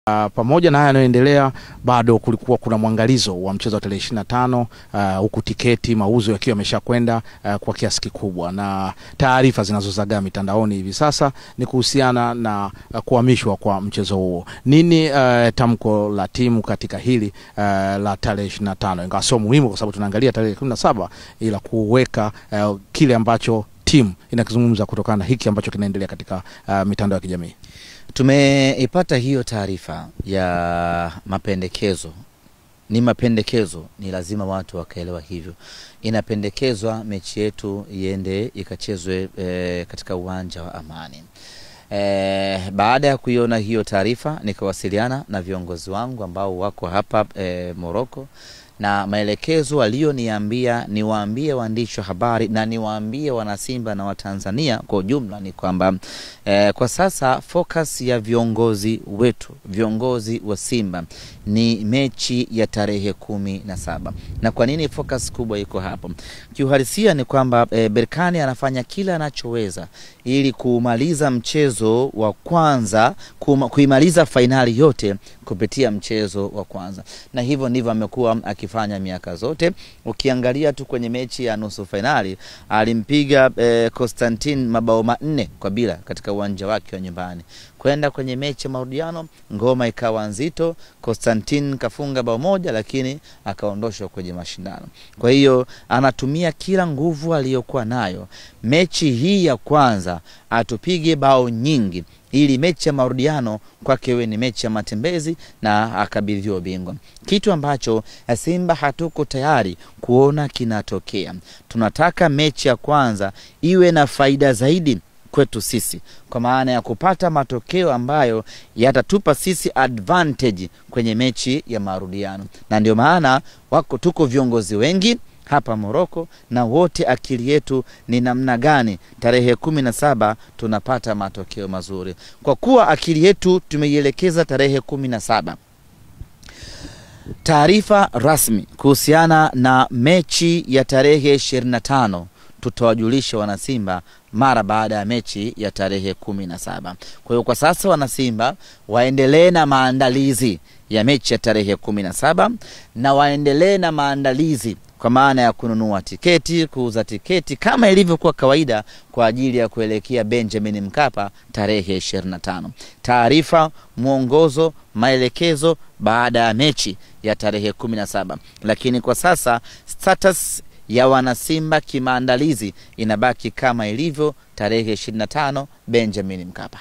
Pamoja na haya yanayoendelea, bado kulikuwa kuna mwangalizo wa mchezo wa tarehe 25 huku tiketi mauzo yakiwa yameshakwenda kwa kiasi kikubwa, na taarifa zinazozagaa mitandaoni hivi sasa ni kuhusiana na kuhamishwa kwa mchezo huo. Nini tamko la timu katika hili la tarehe 25? Ingawa sio muhimu kwa sababu tunaangalia tarehe 17, ila kuweka kile ambacho timu inakizungumza kutokana na hiki ambacho kinaendelea katika mitandao ya kijamii. Tumeipata hiyo taarifa ya mapendekezo. Ni mapendekezo, ni lazima watu wakaelewa hivyo. Inapendekezwa mechi yetu iende ikachezwe katika uwanja wa Amani. Baada ya kuiona hiyo taarifa, nikawasiliana na viongozi wangu ambao wako hapa Morocco, na maelekezo walioniambia niwaambie waandishi wa habari na niwaambie wana Simba na Watanzania kwa ujumla ni kwamba kwa sasa focus ya viongozi wetu, viongozi wa Simba, ni mechi ya tarehe 17. Na kwa nini focus kubwa iko hapo? Kiuhalisia ni kwamba Berkane anafanya kila anachoweza ili kumaliza mchezo wa kwanza, kuimaliza finali yote kupitia mchezo wa kwanza. Na hivyo ndivyo amekuwa akifanya miaka zote. Ukiangalia tu kwenye mechi ya nusu finali, alimpiga Constantine mabao 4-0 katika uwanja wake wa nyumbani. Kwenda kwenye mechi ya marudiano, ngoma ikawa nzito, Constantine kafunga bao 1 lakini akaondoshwa kwenye mashindano. Kwa hiyo anatumia kila nguvu aliyokuwa nayo mechi hii ya kwanza atupige bao nyingi, ili mechi ya marudiano kwake iwe ni mechi ya matembezi na akabidhiwa ubingwa. Kitu ambacho Simba hatuko tayari kuona kinatokea. Tunataka mechi ya kwanza iwe na faida zaidi kwetu sisi, kwa maana ya kupata matokeo ambayo yatatupa sisi advantage kwenye mechi ya marudiano. Na ndio maana tuko viongozi wengi hapa Morocco, na wote akili yetu ni namna gani tarehe 17 tunapata matokeo mazuri. Kwa kuwa akili yetu tumeielekeza tarehe 17, taarifa rasmi kuhusiana na mechi ya tarehe 25 tutawajulisha wana Simba mara baada ya mechi ya tarehe 17. Kwa hiyo kwa sasa wana Simba waendelee na maandalizi ya mechi ya tarehe 17, na waendelee na maandalizi kwa maana ya kununua tiketi, kuuza tiketi kama ilivyokuwa kawaida kwa ajili ya kuelekea Benjamin Mkapa tarehe 25. Taarifa, mwongozo, maelekezo baada ya mechi ya tarehe 17. Lakini kwa sasa status ya wana Simba kimaandalizi inabaki kama ilivyo, tarehe 25 Benjamin Mkapa.